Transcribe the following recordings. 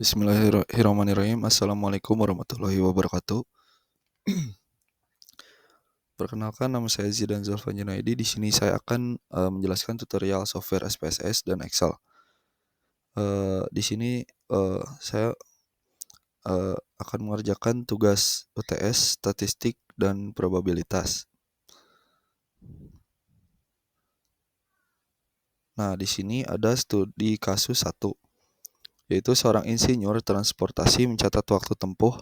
Bismillahirrahmanirrahim. Assalamualaikum warahmatullahi wabarakatuh. Perkenalkan, nama saya Zidan Zulfan Junaidi. Di sini saya akan menjelaskan tutorial software SPSS dan Excel. Di sini saya akan mengerjakan tugas UTS, statistik, dan probabilitas. Nah, di sini ada studi kasus 1, yaitu seorang insinyur transportasi mencatat waktu tempuh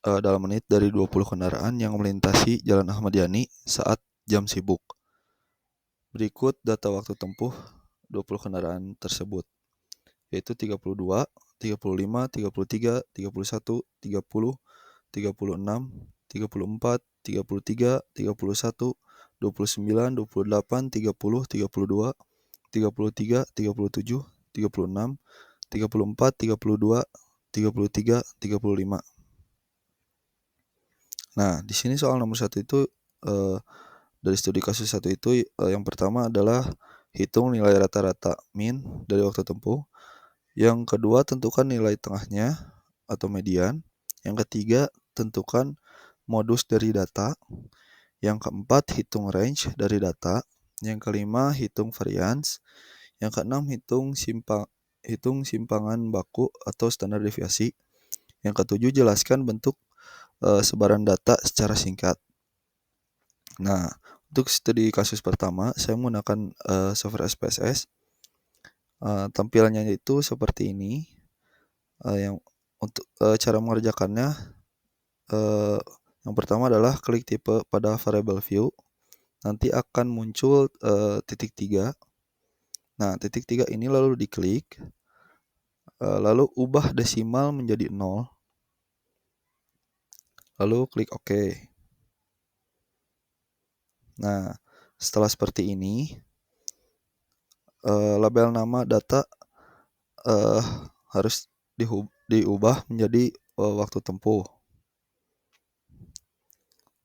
dalam menit dari 20 kendaraan yang melintasi Jalan Ahmad Yani saat jam sibuk. Berikut data waktu tempuh 20 kendaraan tersebut, yaitu 32, 35, 33, 31, 30, 36, 34, 33, 31, 29, 28, 30, 32, 33, 37, 36, 34, 32, 33, 35. Nah, di sini soal nomor 1 itu dari studi kasus 1 itu yang pertama adalah hitung nilai rata-rata min dari waktu tempuh. Yang kedua, tentukan nilai tengahnya atau median. Yang ketiga, tentukan modus dari data. Yang keempat, hitung range dari data. Yang kelima, hitung variance. Yang keenam, hitung simpangan baku atau standar deviasi. Yang ketujuh, jelaskan bentuk sebaran data secara singkat. Nah, untuk studi kasus pertama, saya menggunakan software SPSS. Tampilannya itu seperti ini. Yang untuk cara mengerjakannya, yang pertama adalah klik tipe pada variable view. Nanti akan muncul titik 3. Nah, titik 3 ini lalu diklik, lalu ubah desimal menjadi 0. Lalu klik OK. Nah, setelah seperti ini, label nama data harus diubah menjadi waktu tempuh.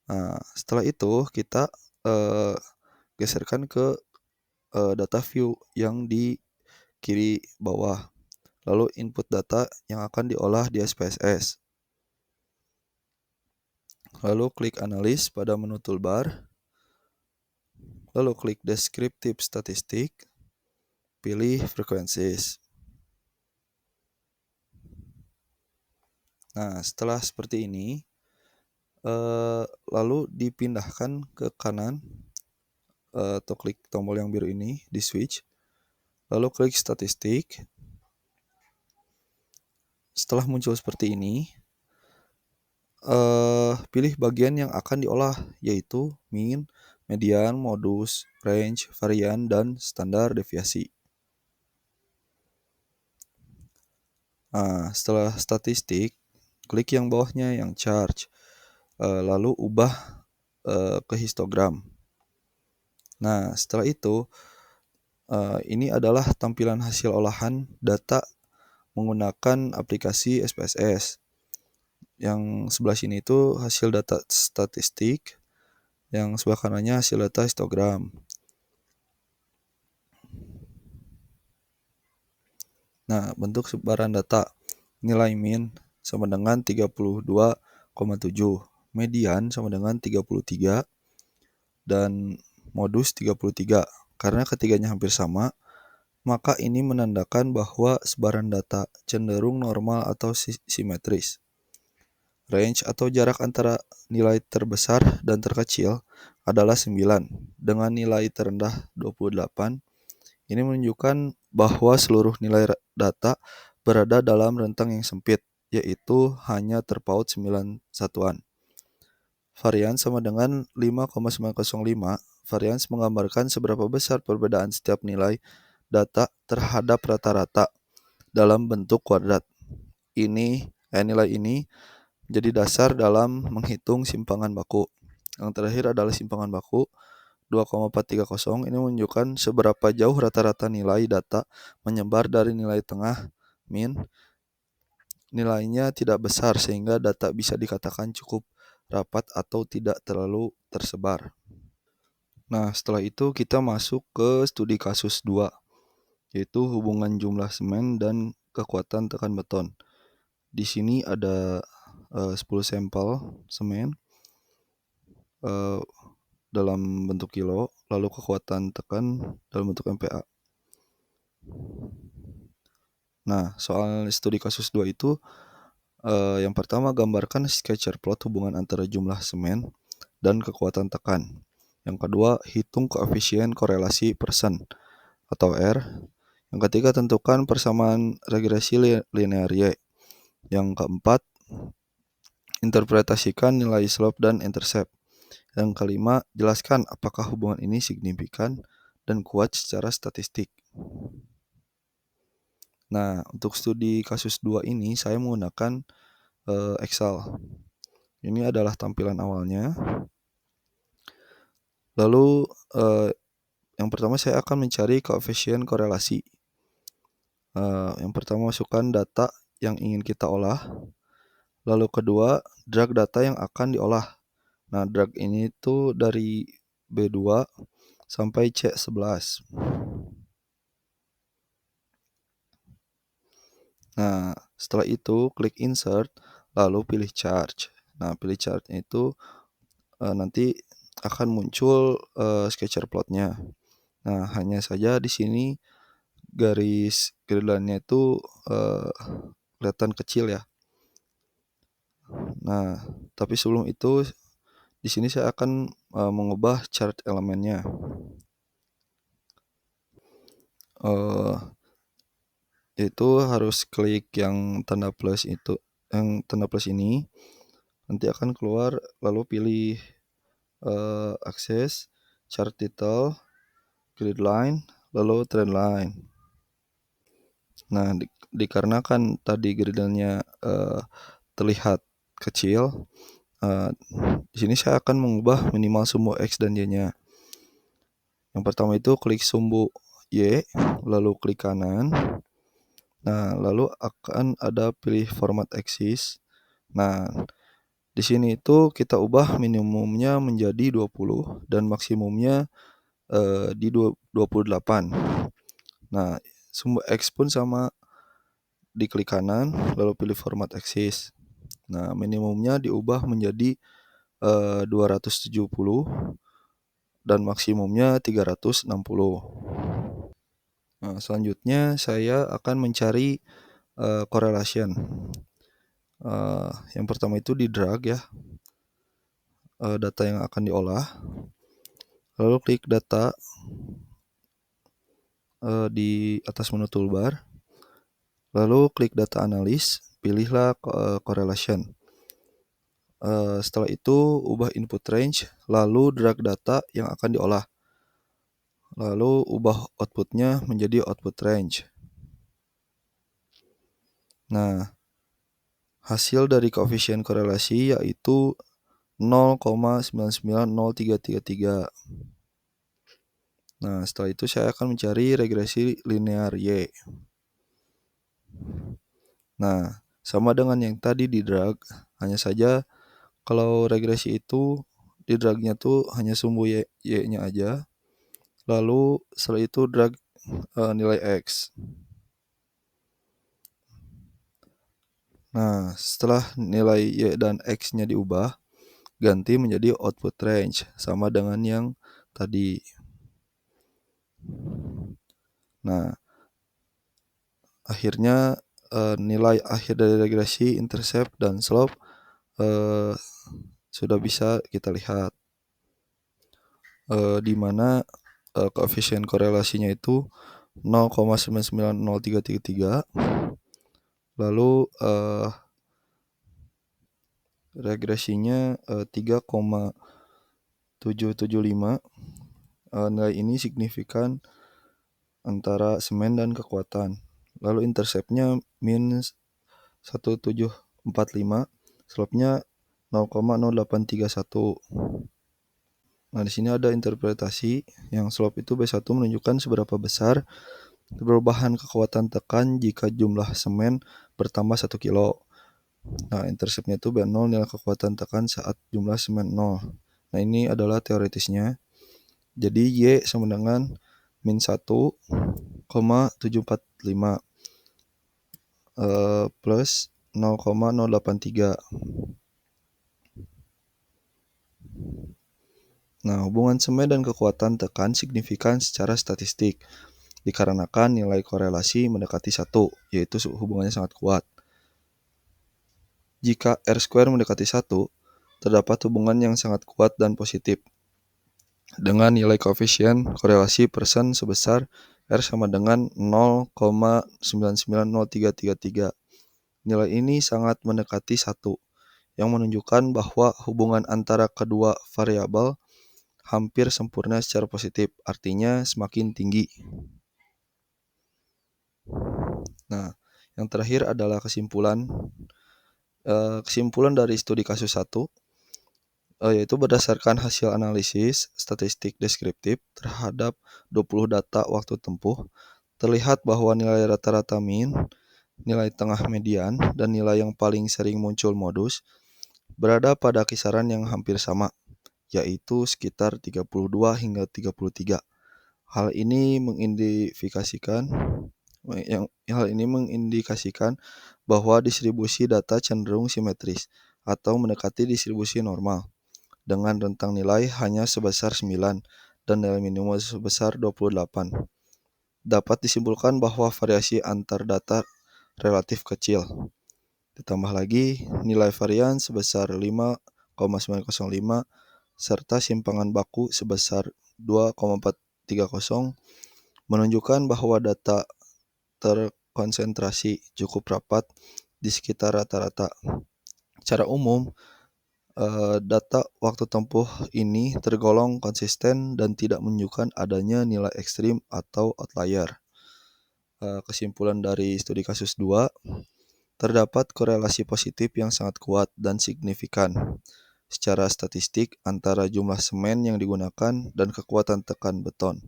Nah, setelah itu kita geserkan ke data view yang di kiri bawah. Lalu input data yang akan diolah di SPSS. Lalu klik analis pada menu toolbar. Lalu klik descriptive statistik. Pilih frequencies. Nah, setelah seperti ini, lalu dipindahkan ke kanan atau klik tombol yang biru ini di switch. Lalu klik statistik. Setelah muncul seperti ini, pilih bagian yang akan diolah, yaitu min, median, modus, range, varian, dan standar deviasi. Nah, setelah statistik, klik yang bawahnya yang charge, lalu ubah ke histogram. Nah, setelah itu, ini adalah tampilan hasil olahan data menggunakan aplikasi SPSS. Yang sebelah sini itu hasil data statistik, yang sebelah kanannya hasil data histogram. Nah, bentuk sebaran data. Nilai min sama dengan 32,7, median sama dengan 33, dan modus 33. Karena ketiganya hampir sama, maka ini menandakan bahwa sebaran data cenderung normal atau simetris. Range atau jarak antara nilai terbesar dan terkecil adalah 9, dengan nilai terendah 28. Ini menunjukkan bahwa seluruh nilai data berada dalam rentang yang sempit, yaitu hanya terpaut 9 satuan. Varians sama dengan 5,905. Varians menggambarkan seberapa besar perbedaan setiap nilai data terhadap rata-rata dalam bentuk kuadrat. Nilai ini jadi dasar dalam menghitung simpangan baku. Yang terakhir adalah simpangan baku 2,430. Ini menunjukkan seberapa jauh rata-rata nilai data menyebar dari nilai tengah min. Nilainya tidak besar sehingga data bisa dikatakan cukup rapat atau tidak terlalu tersebar. Nah, setelah itu kita masuk ke studi kasus 2, yaitu hubungan jumlah semen dan kekuatan tekan beton. Di sini ada 10 sampel semen dalam bentuk kilo, lalu kekuatan tekan dalam bentuk MPa. Nah, soal studi kasus 2 itu, yang pertama gambarkan scatter plot hubungan antara jumlah semen dan kekuatan tekan. Yang kedua, hitung koefisien korelasi persen atau R. Yang ketiga, tentukan persamaan regresi linear Y. Yang keempat, interpretasikan nilai slope dan intercept. Yang kelima, jelaskan apakah hubungan ini signifikan dan kuat secara statistik. Nah, untuk studi kasus 2 ini saya menggunakan Excel. Ini adalah tampilan awalnya. Lalu yang pertama saya akan mencari koefisien korelasi. Yang pertama masukkan data yang ingin kita olah. Lalu kedua, drag data yang akan diolah. Nah, drag ini tuh dari B2 sampai C11. Nah, setelah itu klik insert, lalu pilih charge. Nah, pilih charge itu nanti akan muncul scatter plotnya. Nah, hanya saja di sini garis gerilannya itu kelihatan kecil ya. Nah, tapi sebelum itu di sini saya akan mengubah chart elemennya. Itu harus klik yang tanda plus itu, yang tanda plus ini. Nanti akan keluar, lalu pilih akses, chart title, grid line, lalu trend line. Nah, dikarenakan tadi gridnya terlihat kecil, di sini saya akan mengubah minimal sumbu X dan Y-nya. Yang pertama itu klik sumbu Y, lalu klik kanan. Nah, lalu akan ada pilih format axis. Nah, di sini itu kita ubah minimumnya menjadi 20 dan maksimumnya di 28. Nah, sumbu X pun sama, diklik kanan, lalu pilih format axis. Nah, minimumnya diubah menjadi 270 dan maksimumnya 360. Nah, selanjutnya saya akan mencari correlation. Yang pertama itu di drag ya, data yang akan diolah. Lalu klik data di atas menu toolbar. Lalu klik data analis, pilihlah correlation. Setelah itu ubah input range, lalu drag data yang akan diolah. Lalu ubah outputnya menjadi output range. Nah, hasil dari koefisien korelasi yaitu 0,990333. Nah, setelah itu saya akan mencari regresi linear Y. Nah, sama dengan yang tadi di drag, hanya saja kalau regresi itu di dragnya tuh hanya sumbu Y-nya aja. Lalu setelah itu drag nilai X. Nah, setelah nilai Y dan X-nya diubah, ganti menjadi output range, sama dengan yang tadi. Nah, akhirnya nilai akhir dari regresi, intercept, dan slope sudah bisa kita lihat. Di mana koefisien korelasinya itu 0,990333. Lalu regresinya 3,775. Nilai ini signifikan antara semen dan kekuatan. Lalu interceptnya min 1745, slope-nya 0,0831. Nah, di sini ada interpretasi yang slope itu B1 menunjukkan seberapa besar perubahan kekuatan tekan jika jumlah semen bertambah 1 kilo. Nah, interceptnya itu B0 nilai kekuatan tekan saat jumlah semen 0. Nah, ini adalah teoritisnya. Jadi Y sama dengan min 1,745. plus 0,083. Nah, hubungan semen dan kekuatan tekan signifikan secara statistik, dikarenakan nilai korelasi mendekati 1, yaitu hubungannya sangat kuat. Jika R² mendekati 1, terdapat hubungan yang sangat kuat dan positif, dengan nilai koefisien korelasi persen sebesar R sama dengan 0,990333. Nilai ini sangat mendekati 1, yang menunjukkan bahwa hubungan antara kedua variabel hampir sempurna secara positif, artinya semakin tinggi. Nah, yang terakhir adalah kesimpulan. Kesimpulan dari studi kasus 1, yaitu berdasarkan hasil analisis statistik deskriptif terhadap 20 data waktu tempuh, terlihat bahwa nilai rata-rata mean, nilai tengah median, dan nilai yang paling sering muncul modus berada pada kisaran yang hampir sama, yaitu sekitar 32 hingga 33. Hal ini mengindikasikan bahwa distribusi data cenderung simetris atau mendekati distribusi normal, dengan rentang nilai hanya sebesar 9 dan nilai minimum sebesar 28. Dapat disimpulkan bahwa variasi antar data relatif kecil. Ditambah lagi nilai varian sebesar 5,905 serta simpangan baku sebesar 2,430 menunjukkan bahwa data terkonsentrasi cukup rapat di sekitar rata-rata. Secara umum, data waktu tempuh ini tergolong konsisten dan tidak menunjukkan adanya nilai ekstrim atau outlier. Kesimpulan dari studi kasus 2, terdapat korelasi positif yang sangat kuat dan signifikan secara statistik antara jumlah semen yang digunakan dan kekuatan tekan beton.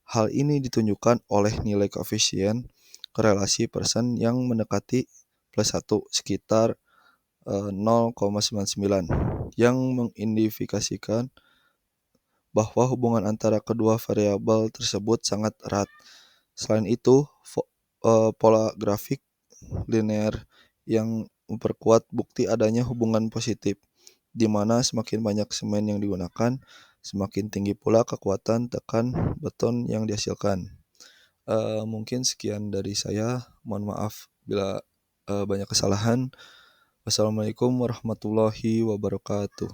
Hal ini ditunjukkan oleh nilai koefisien korelasi persen yang mendekati plus 1 sekitar 0,99, yang mengindikasikan bahwa hubungan antara kedua variabel tersebut sangat erat. Selain itu, pola grafik linear yang memperkuat bukti adanya hubungan positif, di mana semakin banyak semen yang digunakan, semakin tinggi pula kekuatan tekan beton yang dihasilkan. Mungkin sekian dari saya. Mohon maaf bila banyak kesalahan. Wassalamualaikum warahmatullahi wabarakatuh.